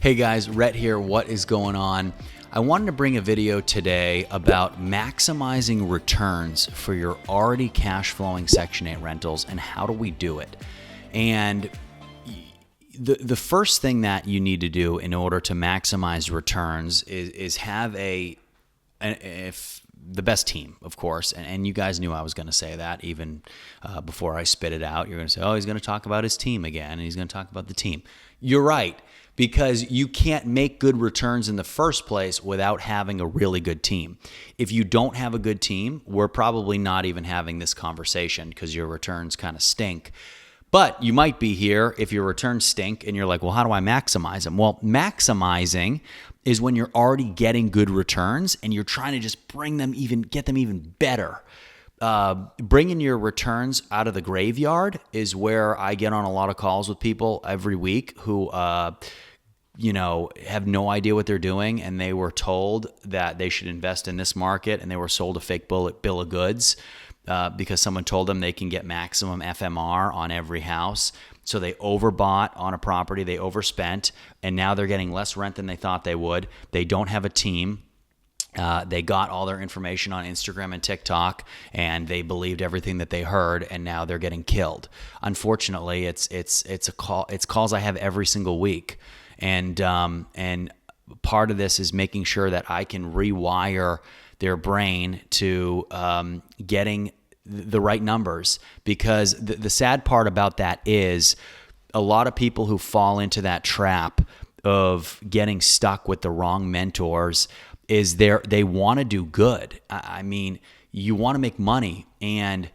Hey guys, Rhett here. What is going on? I wanted to bring a video today about maximizing returns for your already cash flowing Section 8 rentals and how do we do it. And the first thing that you need to do in order to maximize returns is have the best team, of course. And you guys knew I was going to say that even before I spit it out. You're going to say, oh, he's going to talk about his team again, and he's going to talk about the team. You're right, because you can't make good returns in the first place without having a really good team. If you don't have a good team, we're probably not even having this conversation because your returns kind of stink. But you might be here if your returns stink and you're like, well, how do I maximize them? Well, maximizing is when you're already getting good returns and you're trying to just get them even better. Bringing your returns out of the graveyard is where I get on a lot of calls with people every week who, have no idea what they're doing, and they were told that they should invest in this market, and they were sold a fake bill of goods because someone told them they can get maximum FMR on every house. So they overbought on a property, they overspent, and now they're getting less rent than they thought they would. They don't have a team. They got all their information on Instagram and TikTok, and they believed everything that they heard, and now they're getting killed. Unfortunately, it's calls I have every single week, and part of this is making sure that I can rewire their brain to getting the right numbers, because the sad part about that is a lot of people who fall into that trap of getting stuck with the wrong mentors is they want to do good. I mean, you want to make money, and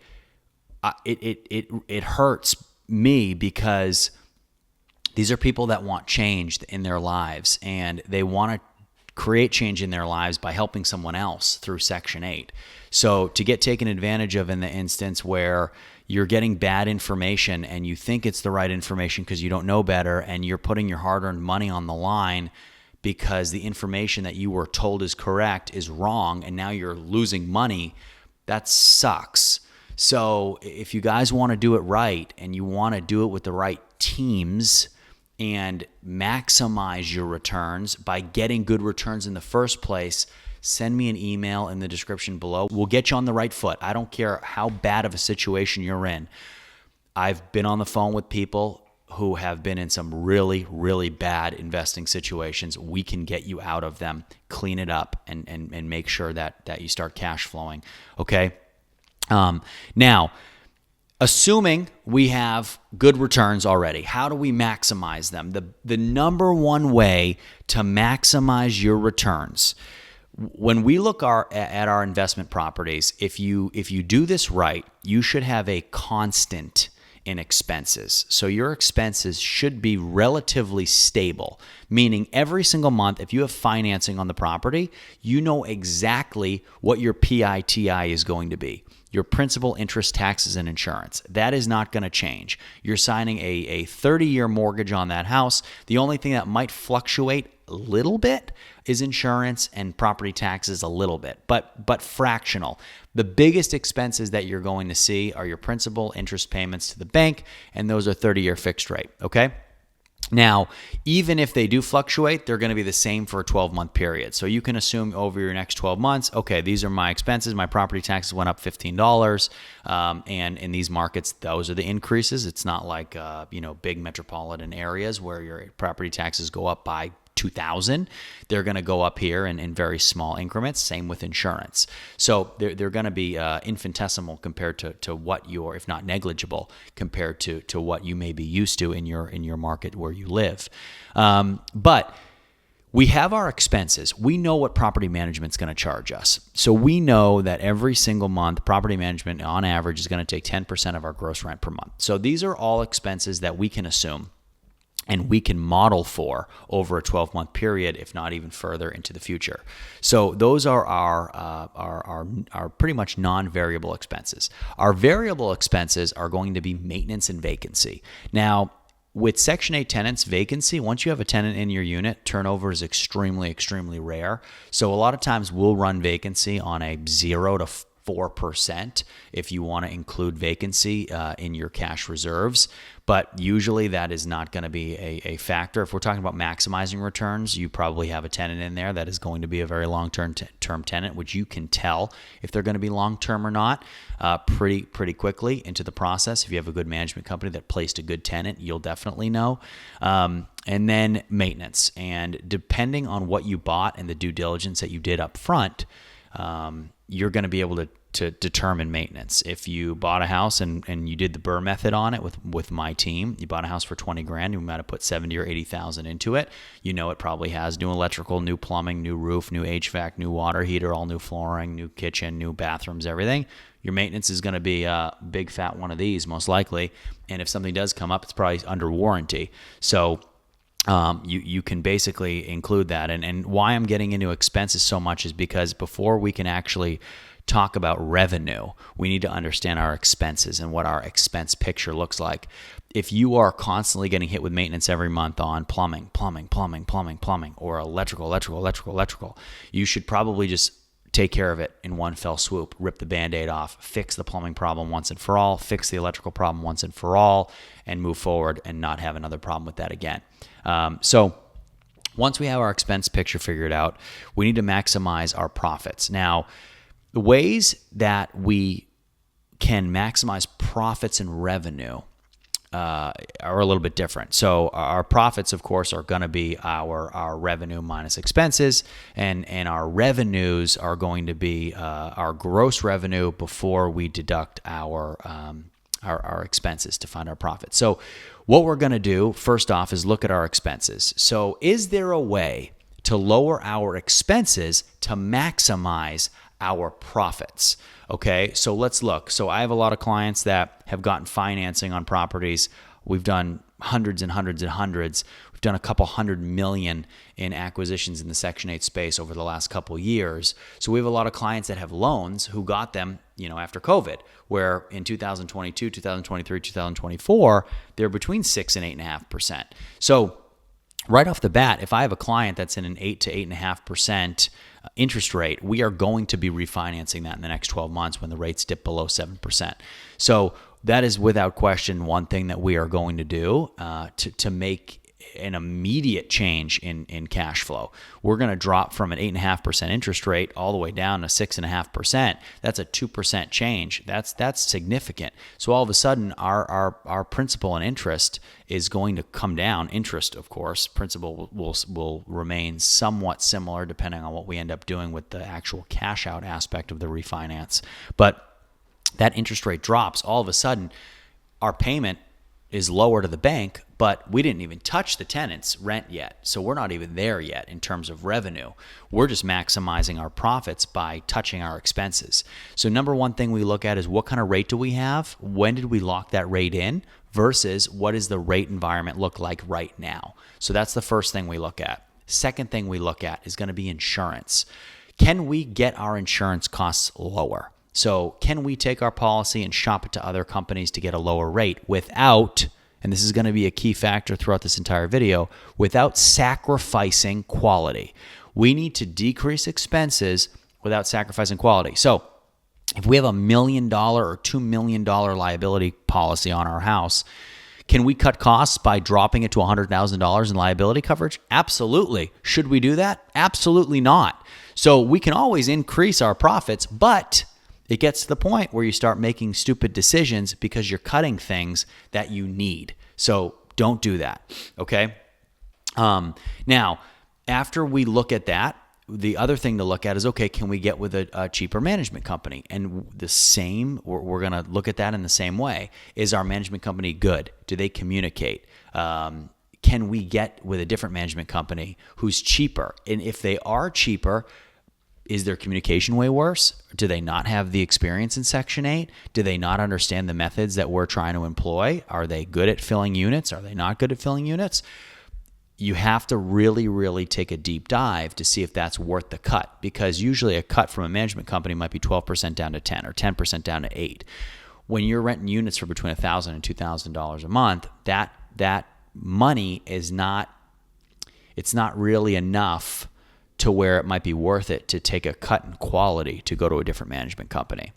it hurts me because these are people that want change in their lives, and they want to create change in their lives by helping someone else through Section 8. So to get taken advantage of in the instance where you're getting bad information and you think it's the right information because you don't know better, and you're putting your hard-earned money on the line because the information that you were told is correct is wrong, and now you're losing money, that sucks. So if you guys want to do it right, and you want to do it with the right teams and maximize your returns by getting good returns in the first place, send me an email in the description below. We'll get you on the right foot. I don't care how bad of a situation you're in. I've been on the phone with people who have been in some really, really bad investing situations. We can get you out of them, clean it up, and make sure that you start cash flowing, okay? Now, assuming we have good returns already, how do we maximize them? The number one way to maximize your returns, when we look at our investment properties, if you do this right, you should have a constant in expenses. So your expenses should be relatively stable, meaning every single month, if you have financing on the property, you know exactly what your PITI is going to be. Your principal, interest, taxes, and insurance. That is not going to change. You're signing a 30-year mortgage on that house. The only thing that might fluctuate a little bit is insurance and property taxes a little bit, but fractional. The biggest expenses that you're going to see are your principal, interest payments to the bank, and those are 30-year fixed rate, okay? Now, even if they do fluctuate, they're going to be the same for a 12-month period. So you can assume over your next 12 months, okay, these are my expenses. My property taxes went up $15. And in these markets, those are the increases. It's not like, big metropolitan areas where your property taxes go up by $2,000. They're going to go up here in very small increments. Same with insurance. So they're going to be infinitesimal compared to what you're, if not negligible, compared to what you may be used to in your market where you live. But we have our expenses. We know what property management's going to charge us. So we know that every single month, property management on average is going to take 10% of our gross rent per month. So these are all expenses that we can assume and we can model for over a 12-month period, if not even further into the future. So those are our pretty much non-variable expenses. Our variable expenses are going to be maintenance and vacancy. Now, with Section 8 tenants, vacancy, once you have a tenant in your unit, turnover is extremely, extremely rare. So a lot of times we'll run vacancy on a 0 to 4% if you want to include vacancy in your cash reserves. But usually that is not going to be a factor. If we're talking about maximizing returns, you probably have a tenant in there that is going to be a very long-term tenant, which you can tell if they're going to be long-term or not pretty quickly into the process. If you have a good management company that placed a good tenant, you'll definitely know. And then maintenance. And depending on what you bought and the due diligence that you did up front, you're going to be able to determine maintenance. If you bought a house and you did the Burr method on it with my team, you bought a house for $20,000, you might have put $70,000 or $80,000 into it. You know, it probably has new electrical, new plumbing, new roof, new HVAC, new water heater, all new flooring, new kitchen, new bathrooms, everything. Your maintenance is going to be a big fat one of these most likely. And if something does come up, it's probably under warranty. So you can basically include that. And why I'm getting into expenses so much is because before we can actually talk about revenue, we need to understand our expenses and what our expense picture looks like. If you are constantly getting hit with maintenance every month on plumbing, or electrical, you should probably just take care of it in one fell swoop, rip the Band-Aid off, fix the plumbing problem once and for all, fix the electrical problem once and for all, and move forward and not have another problem with that again. So once we have our expense picture figured out, we need to maximize our profits. Now, the ways that we can maximize profits and revenue are a little bit different. So our profits, of course, are going to be our revenue minus expenses, and our revenues are going to be our gross revenue before we deduct our expenses to find our profit. So what we're going to do first off is look at our expenses. So is there a way to lower our expenses to maximize our profits? Okay, so let's look. So I have a lot of clients that have gotten financing on properties. We've done hundreds and hundreds and hundreds. We've done a couple $100 million in acquisitions in the Section 8 space over the last couple years. So we have a lot of clients that have loans who got them, after COVID, where in 2022, 2023, 2024, they're between 6 and 8.5%. So right off the bat, if I have a client that's in an 8 to 8.5% interest rate, we are going to be refinancing that in the next 12 months when the rates dip below 7%. So that is without question one thing that we are going to do to make an immediate change in cash flow. We're going to drop from an 8.5% interest rate all the way down to 6.5%. That's a 2% change. That's significant. So all of a sudden, our principal and interest is going to come down. Interest, of course, principal will remain somewhat similar depending on what we end up doing with the actual cash out aspect of the refinance. But that interest rate drops. All of a sudden, our payment is lower to the bank, but we didn't even touch the tenant's rent yet. So we're not even there yet in terms of revenue. We're just maximizing our profits by touching our expenses. So number one thing we look at is what kind of rate do we have? When did we lock that rate in versus what does the rate environment look like right now? So that's the first thing we look at. Second thing we look at is going to be insurance. Can we get our insurance costs lower? So can we take our policy and shop it to other companies to get a lower rate without, and this is going to be a key factor throughout this entire video, without sacrificing quality? We need to decrease expenses without sacrificing quality. So if we have $1 million or $2 million liability policy on our house, can we cut costs by dropping it to $100,000 in liability coverage? Absolutely. Should we do that? Absolutely not. So we can always increase our profits, but it gets to the point where you start making stupid decisions because you're cutting things that you need. So don't do that, okay? Now, after we look at that, the other thing to look at is, okay, can we get with a cheaper management company? And the same, we're going to look at that in the same way. Is our management company good? Do they communicate? Can we get with a different management company who's cheaper? And if they are cheaper, is their communication way worse? Do they not have the experience in Section 8? Do they not understand the methods that we're trying to employ? Are they good at filling units? Are they not good at filling units? You have to really, really take a deep dive to see if that's worth the cut, because usually a cut from a management company might be 12% down to 10 or 10% down to 8. When you're renting units for between $1,000 and $2,000 a month, that money is not really enough to where it might be worth it to take a cut in quality to go to a different management company.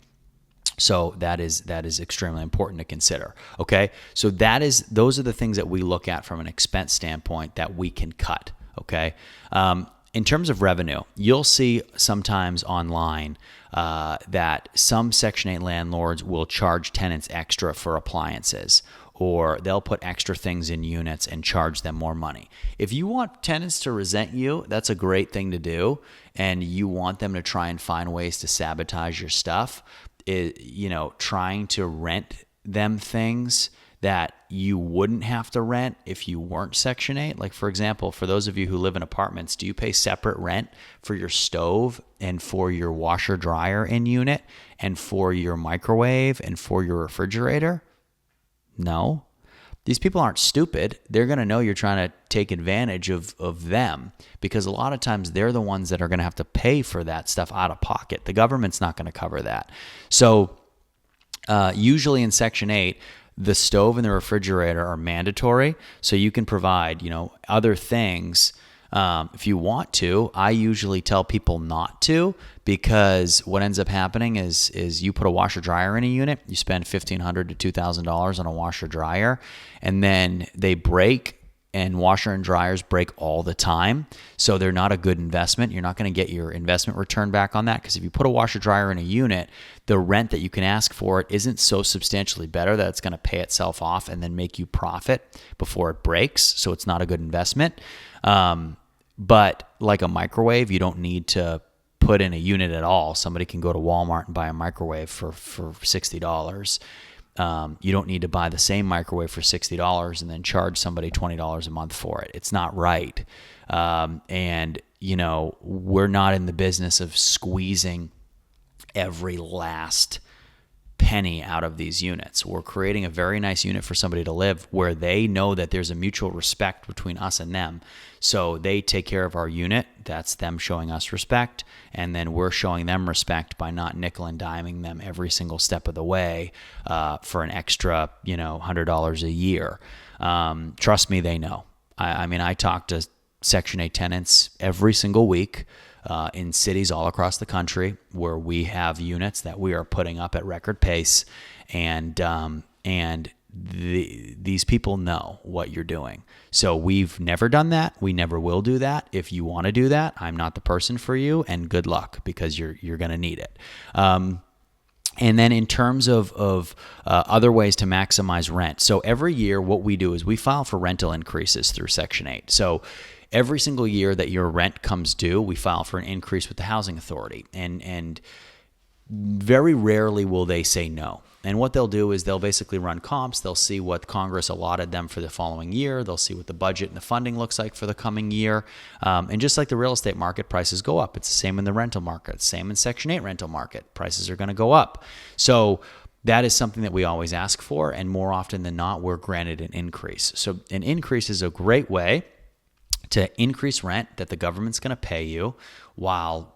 So that is extremely important to consider. Okay, so those are the things that we look at from an expense standpoint that we can cut. Okay, in terms of revenue, you'll see sometimes online that some Section 8 landlords will charge tenants extra for appliances, or they'll put extra things in units and charge them more money. If you want tenants to resent you, that's a great thing to do, and you want them to try and find ways to sabotage your stuff. Trying to rent them things that you wouldn't have to rent if you weren't Section 8. Like, for example, for those of you who live in apartments, do you pay separate rent for your stove and for your washer dryer in unit and for your microwave and for your refrigerator? No. These people aren't stupid. They're going to know you're trying to take advantage of them, because a lot of times they're the ones that are going to have to pay for that stuff out of pocket. The government's not going to cover that. So usually in Section 8, the stove and the refrigerator are mandatory. So you can provide, other things if you want to. I usually tell people not to, because what ends up happening is you put a washer dryer in a unit, you spend $1,500 to $2,000 on a washer dryer, and then they break, and washer and dryers break all the time. So they're not a good investment. You're not going to get your investment return back on that, because if you put a washer dryer in a unit, the rent that you can ask for it isn't so substantially better that it's going to pay itself off and then make you profit before it breaks. So it's not a good investment. But like a microwave, you don't need to put in a unit at all. Somebody can go to Walmart and buy a microwave for $60. You don't need to buy the same microwave for $60 and then charge somebody $20 a month for it. It's not right. And we're not in the business of squeezing every last penny out of these units. We're creating a very nice unit for somebody to live, where they know that there's a mutual respect between us and them. So they take care of our unit. That's them showing us respect. And then we're showing them respect by not nickel and diming them every single step of the way for an extra, $100 a year. Trust me, they know. I talk to Section 8 tenants every single week in cities all across the country where we have units that we are putting up at record pace, and these people know what you're doing. So we've never done that. We never will do that. If you want to do that, I'm not the person for you, and good luck, because you're going to need it. And then in terms of other ways to maximize rent. So every year what we do is we file for rental increases through Section 8. So every single year that your rent comes due, we file for an increase with the housing authority. And very rarely will they say no. And what they'll do is they'll basically run comps. They'll see what Congress allotted them for the following year. They'll see what the budget and the funding looks like for the coming year. And just like the real estate market, prices go up. It's the same in the rental market. Same in Section 8 rental market. Prices are going to go up. So that is something that we always ask for. And more often than not, we're granted an increase. So an increase is a great way to increase rent that the government's going to pay you, while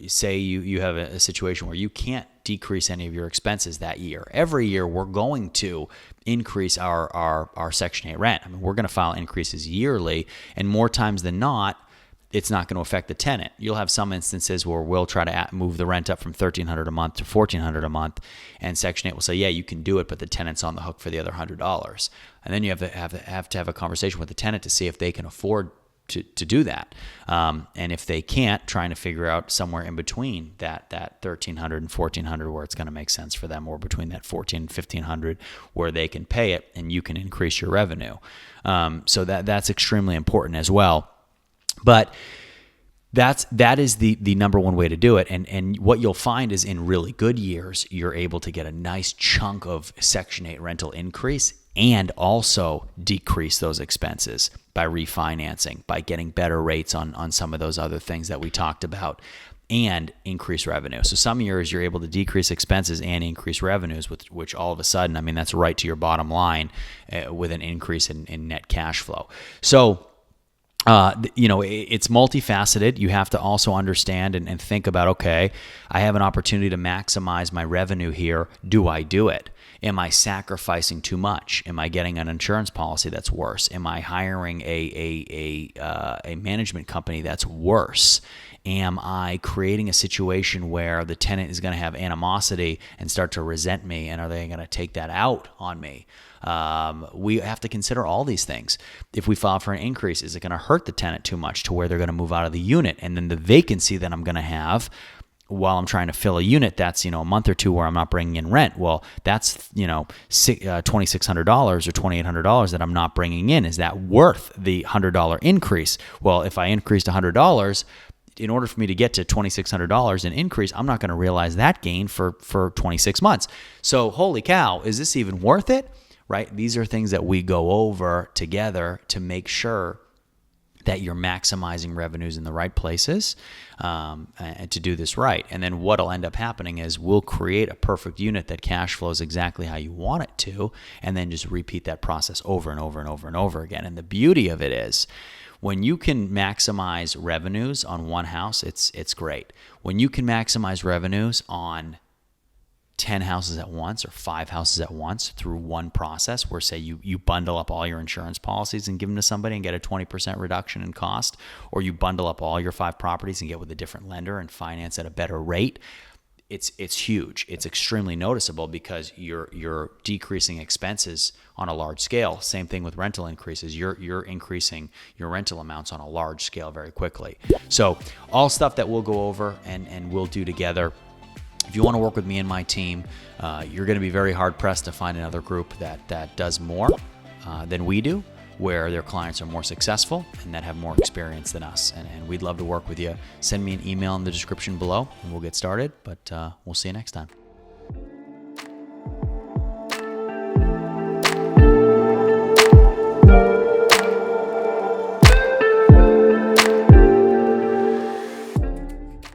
say you have a situation where you can't decrease any of your expenses that year. Every year we're going to increase our Section 8 rent. We're going to file increases yearly, and more times than not, it's not going to affect the tenant. You'll have some instances where we'll try to move the rent up from $1,300 a month to $1,400 a month, and Section 8 will say, yeah, you can do it, but the tenant's on the hook for the other $100. And then you have to have a conversation with the tenant to see if they can afford to do that. And if they can't, trying to figure out somewhere in between that $1,300 and $1,400 where it's going to make sense for them, or between that $1,400 and $1,500 where they can pay it and you can increase your revenue. So that's extremely important as well. But that is the number one way to do it. And what you'll find is in really good years, you're able to get a nice chunk of Section 8 rental increase and also decrease those expenses by refinancing, by getting better rates on some of those other things that we talked about, and increase revenue. So some years you're able to decrease expenses and increase revenues, which all of a sudden, that's right to your bottom line with an increase in net cash flow. So it's multifaceted. You have to also understand and think about, okay, I have an opportunity to maximize my revenue here. Do I do it? Am I sacrificing too much? Am I getting an insurance policy that's worse? Am I hiring a management company that's worse? Am I creating a situation where the tenant is going to have animosity and start to resent me, and are they going to take that out on me? We have to consider all these things. If we file for an increase, is it going to hurt the tenant too much to where they're going to move out of the unit? And then the vacancy that I'm going to have while I'm trying to fill a unit that's, a month or two where I'm not bringing in rent. Well, that's, $2,600 or $2,800 that I'm not bringing in. Is that worth the $100 increase? Well, if I increased $100, in order for me to get to $2,600 in increase, I'm not going to realize that gain for 26 months. So holy cow, is this even worth it? Right? These are things that we go over together to make sure that you're maximizing revenues in the right places, and to do this right. And then what'll end up happening is we'll create a perfect unit that cash flows exactly how you want it to, and then just repeat that process over and over and over and over again. And the beauty of it is, when you can maximize revenues on one house, it's great. When you can maximize revenues on 10 houses at once or 5 houses at once through one process, where say you bundle up all your insurance policies and give them to somebody and get a 20% reduction in cost, or you bundle up all your 5 properties and get with a different lender and finance at a better rate, it's huge. It's extremely noticeable because you're decreasing expenses on a large scale. Same thing with rental increases. You're increasing your rental amounts on a large scale very quickly. So all stuff that we'll go over and we'll do together. If you want to work with me and my team, you're going to be very hard-pressed to find another group that does more than we do, where their clients are more successful and that have more experience than us. And we'd love to work with you. Send me an email in the description below, and we'll get started. But we'll see you next time.